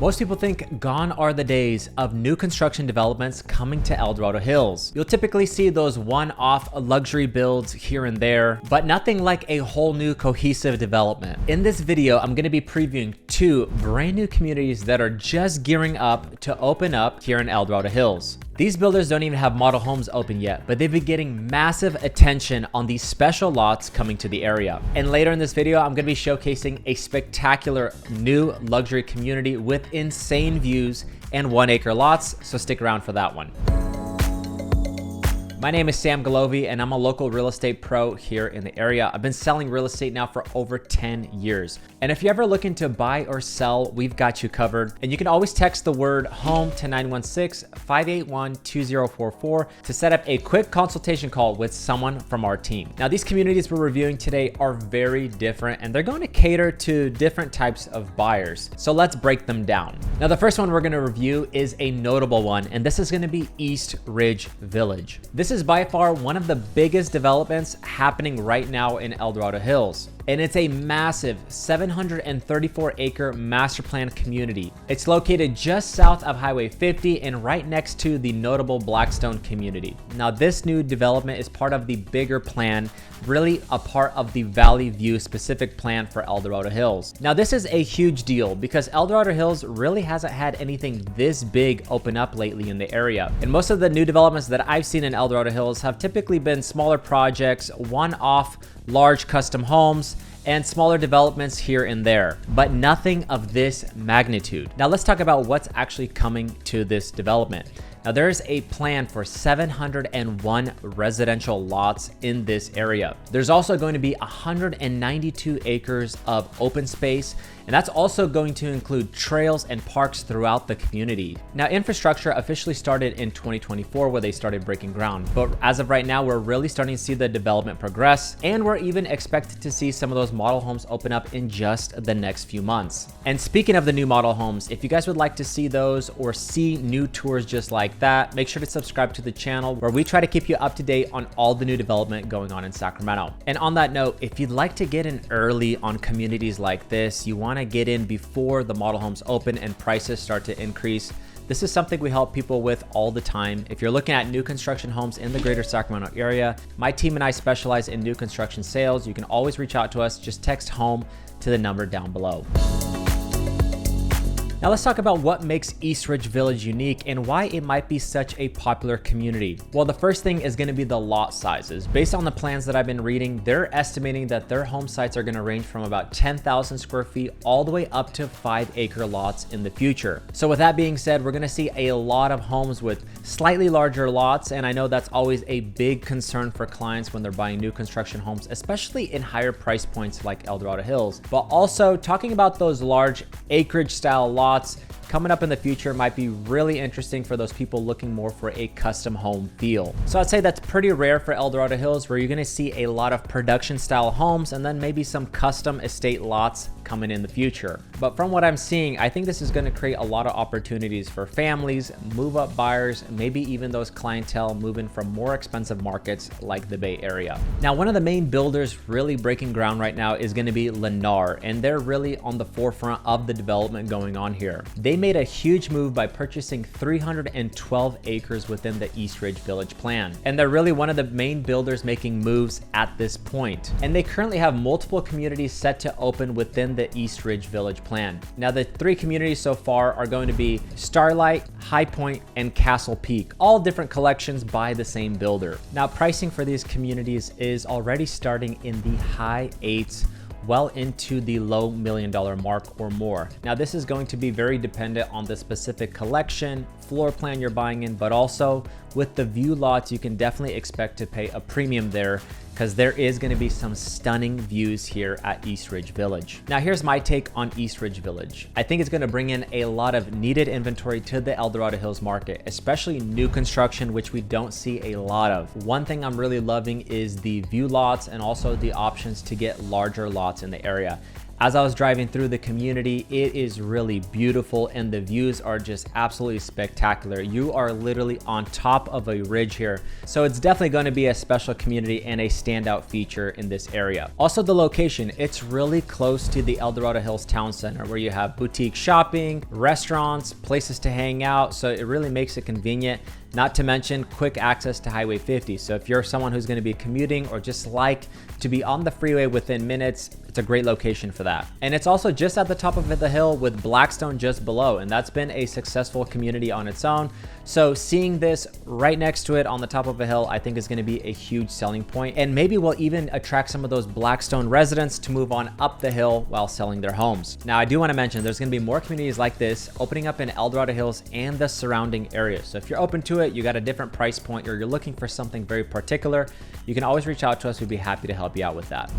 Most people think gone are the days of new construction developments coming to El Dorado Hills. You'll typically see those one-off luxury builds here and there, but nothing like a whole new cohesive development. In this video, I'm going to be previewing two brand new communities that are just gearing up to open up here in El Dorado Hills. These builders don't even have model homes open yet, but they've been getting massive attention on these special lots coming to the area. And later in this video, I'm going to be showcasing a spectacular new luxury community with insane views and 1-acre lots, so stick around for that one. My name is Sam Galovi and I'm a local real estate pro here in the area. I've been selling real estate now for over 10 years. And if you're ever looking to buy or sell, we've got you covered. And you can always text the word HOME to 916-581-2044 to set up a quick consultation call with someone from our team. Now, these communities we're reviewing today are very different and they're going to cater to different types of buyers. So let's break them down. Now, the first one we're going to review is a notable one, and this is going to be East Ridge Village. This is by far one of the biggest developments happening right now in El Dorado Hills. And it's a massive 734-acre master plan community. It's located just south of Highway 50 and right next to the notable Blackstone community. Now, this new development is part of the bigger plan, really a part of the Valley View specific plan for El Dorado Hills. Now, this is a huge deal because El Dorado Hills really hasn't had anything this big open up lately in the area. And most of the new developments that I've seen in El Dorado Hills have typically been smaller projects, one-off large custom homes, and smaller developments here and there, but nothing of this magnitude. Now let's talk about what's actually coming to this development. Now, there's a plan for 701 residential lots in this area. There's also going to be 192 acres of open space, and that's also going to include trails and parks throughout the community. Now, infrastructure officially started in 2024 where they started breaking ground, but as of right now, we're really starting to see the development progress, and we're even expected to see some of those model homes open up in just the next few months. And speaking of the new model homes, if you guys would like to see those or see new tours just like that, make sure to subscribe to the channel where we try to keep you up to date on all the new development going on in Sacramento. And on that note, if you'd like to get in early on communities like this, you want to get in before the model homes open and prices start to increase, this is something we help people with all the time. If you're looking at new construction homes in the greater Sacramento area, my team and I specialize in new construction sales. You can always reach out to us. Just text HOME to the number down below. Now let's talk about what makes East Ridge Village unique and why it might be such a popular community. Well, the first thing is going to be the lot sizes. Based on the plans that I've been reading, they're estimating that their home sites are going to range from about 10,000 square feet all the way up to 5-acre lots in the future. So with that being said, we're going to see a lot of homes with slightly larger lots, and I know that's always a big concern for clients when they're buying new construction homes, especially in higher price points like El Dorado Hills. But also talking about those large acreage style lots coming up in the future might be really interesting for those people looking more for a custom home feel. So I'd say that's pretty rare for El Dorado Hills, where you're going to see a lot of production style homes and then maybe some custom estate lots coming in the future. But from what I'm seeing, I think this is going to create a lot of opportunities for families, move up buyers, maybe even those clientele moving from more expensive markets like the Bay Area. Now, one of the main builders really breaking ground right now is going to be Lennar, and they're really on the forefront of the development going on here. They made a huge move by purchasing 312 acres within the East Ridge Village plan. And they're really one of the main builders making moves at this point. And they currently have multiple communities set to open within the East Ridge Village plan. Now, the 3 communities so far are going to be Starlight, High Point, and Castle Peak, all different collections by the same builder. Now, pricing for these communities is already starting in the high 8s, well into the low $1 million mark or more. Now, this is going to be very dependent on the specific collection, floor plan you're buying in, but also with the view lots, you can definitely expect to pay a premium there because there is going to be some stunning views here at East Ridge Village. Now, here's my take on East Ridge Village. I think it's going to bring in a lot of needed inventory to the El Dorado Hills market, especially new construction, which we don't see a lot of. One thing I'm really loving is the view lots and also the options to get larger lots in the area. As I was driving through the community, it is really beautiful and the views are just absolutely spectacular. You are literally on top of a ridge here. So it's definitely going to be a special community and a standout feature in this area. Also the location, it's really close to the Dorado Hills Town Center where you have boutique shopping, restaurants, places to hang out. So it really makes it convenient. Not to mention quick access to Highway 50. So if you're someone who's going to be commuting or just like to be on the freeway within minutes, it's a great location for that. And it's also just at the top of the hill with Blackstone just below. And that's been a successful community on its own. So seeing this right next to it on the top of a hill, I think is going to be a huge selling point. And maybe will even attract some of those Blackstone residents to move on up the hill while selling their homes. Now, I do want to mention there's going to be more communities like this opening up in Dorado Hills and the surrounding areas. So if you're open to it, you got a different price point, or you're looking for something very particular, you can always reach out to us. We'd be happy to help you out with that.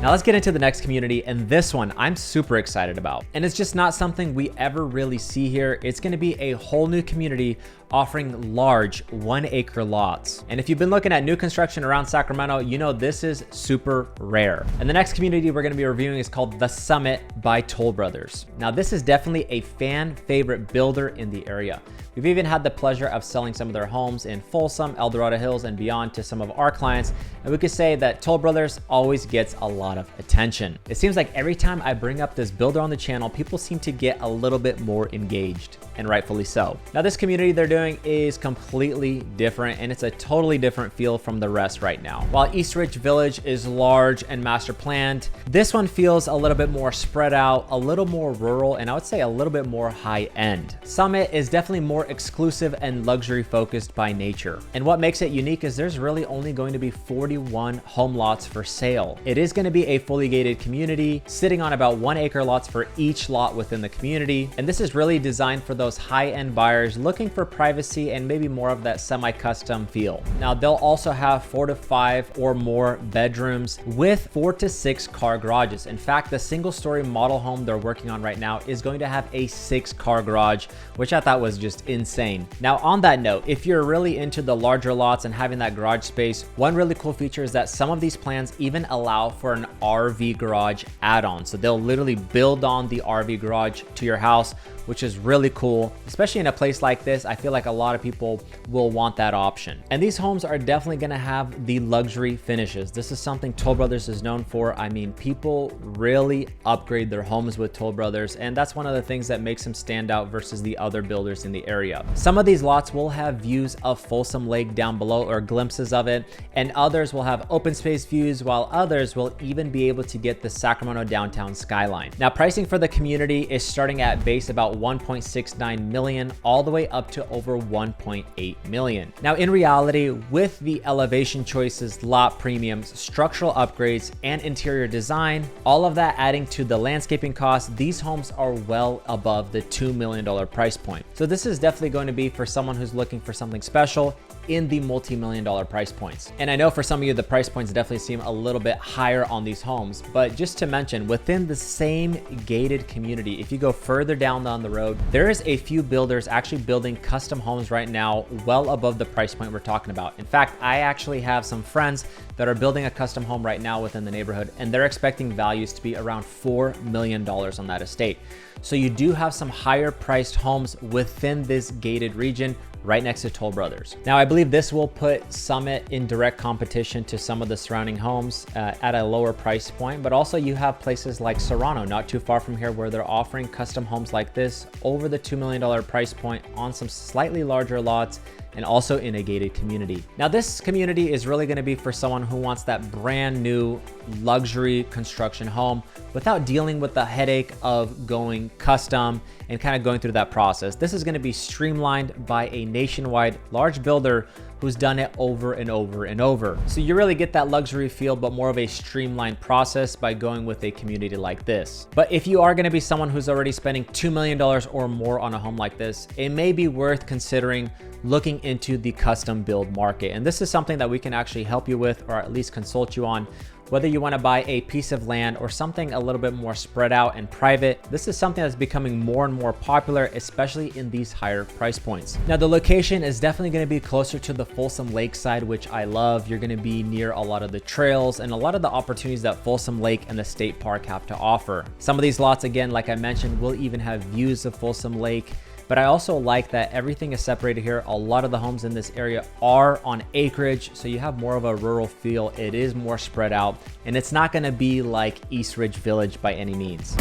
Now let's get into the next community, and this one I'm super excited about. And it's just not something we ever really see here. It's gonna be a whole new community offering large 1 acre lots. And if you've been looking at new construction around Sacramento, you know this is super rare. And the next community we're gonna be reviewing is called The Summit by Toll Brothers. Now this is definitely a fan favorite builder in the area. We've even had the pleasure of selling some of their homes in Folsom, Dorado Hills, and beyond to some of our clients. And we could say that Toll Brothers always gets a lot of attention. It seems like every time I bring up this builder on the channel, people seem to get a little bit more engaged, and rightfully so. Now this community they're doing is completely different, and it's a totally different feel from the rest right now. While East Ridge Village is large and master planned, this one feels a little bit more spread out, a little more rural, and I would say a little bit more high end. Summit is definitely more exclusive and luxury focused by nature. And what makes it unique is there's really only going to be 41 home lots for sale. It is going to be a fully gated community, sitting on about 1 acre lots for each lot within the community. And this is really designed for those high-end buyers looking for privacy and maybe more of that semi-custom feel. Now they'll also have 4 to 5 or more bedrooms with 4 to 6 car garages. In fact, the single-story model home they're working on right now is going to have a 6-car garage, which I thought was just insane. Now on that note, if you're really into the larger lots and having that garage space, one really cool feature is that some of these plans even allow for an RV garage add-on. So they'll literally build on the RV garage to your house, which is really cool. Especially in a place like this, I feel like a lot of people will want that option. And these homes are definitely gonna have the luxury finishes. This is something Toll Brothers is known for. I mean, people really upgrade their homes with Toll Brothers, and that's one of the things that makes them stand out versus the other builders in the area. Some of these lots will have views of Folsom Lake down below, or glimpses of it, and others will have open space views, while others will even be able to get the Sacramento downtown skyline. Now, pricing for the community is starting at base about 1.69 million all the way up to over 1.8 million. Now, in reality, with the elevation choices, lot premiums, structural upgrades, and interior design, all of that adding to the landscaping costs, these homes are well above the $2 million price point. So this is definitely going to be for someone who's looking for something special in the multi-million-dollar price points. And I know for some of you, the price points definitely seem a little bit higher on these homes, but just to mention, within the same gated community, if you go further down the road, there is a few builders actually building custom homes right now well above the price point we're talking about. In fact, I actually have some friends that are building a custom home right now within the neighborhood, and they're expecting values to be around $4 million on that estate. So you do have some higher priced homes within this gated region right next to Toll Brothers. Now, I believe this will put Summit in direct competition to some of the surrounding homes at a lower price point, but also you have places like Serrano, not too far from here, where they're offering custom homes like this over the $2 million price point on some slightly larger lots, and also in a gated community. Now, this community is really gonna be for someone who wants that brand new luxury construction home without dealing with the headache of going custom and kind of going through that process. This is gonna be streamlined by a nationwide large builder who's done it over and over and over. So you really get that luxury feel, but more of a streamlined process by going with a community like this. But if you are gonna be someone who's already spending $2 million or more on a home like this, it may be worth considering looking into the custom build market. And this is something that we can actually help you with, or at least consult you on Whether you want to buy a piece of land or something a little bit more spread out and private, this is something that's becoming more and more popular, especially in these higher price points. Now, the location is definitely going to be closer to the Folsom Lakeside, which I love. You're going to be near a lot of the trails and a lot of the opportunities that Folsom Lake and the state park have to offer. Some of these lots, again, like I mentioned, will even have views of Folsom Lake. But I also like that everything is separated here. A lot of the homes in this area are on acreage, so you have more of a rural feel. It is more spread out, and it's not going to be like East Ridge Village by any means.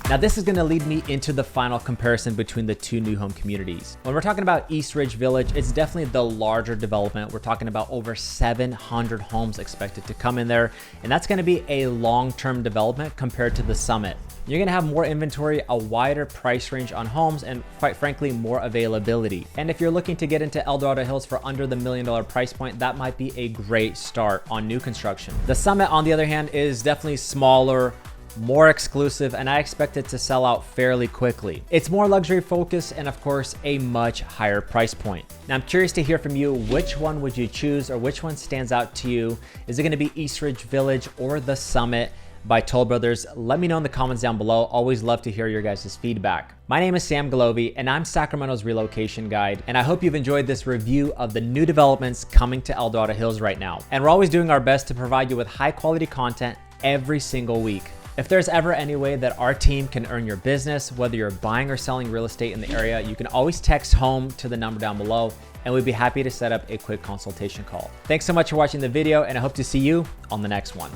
Now, this is going to lead me into the final comparison between the two new home communities. When we're talking about East Ridge Village, it's definitely the larger development. We're talking about over 700 homes expected to come in there, and that's going to be a long-term development compared to the Summit. You're going to have more inventory, a wider price range on homes, and quite frankly, more availability. And if you're looking to get into Dorado Hills for under the $1 million price point, that might be a great start on new construction. The Summit, on the other hand, is definitely smaller, more exclusive, and I expect it to sell out fairly quickly. It's more luxury focused and of course a much higher price point. Now, I'm curious to hear from you. Which one would you choose, or which one stands out to you? Is it going to be East Ridge Village or the Summit by Toll Brothers? Let me know in the comments down below. Always love to hear your guys' feedback. My name is Sam Galovi and I'm Sacramento's relocation guide, and I hope you've enjoyed this review of the new developments coming to Dorado Hills right now. And we're always doing our best to provide you with high quality content every single week. If there's ever any way that our team can earn your business, whether you're buying or selling real estate in the area, you can always text HOME to the number down below, and we'd be happy to set up a quick consultation call. Thanks so much for watching the video, and I hope to see you on the next one.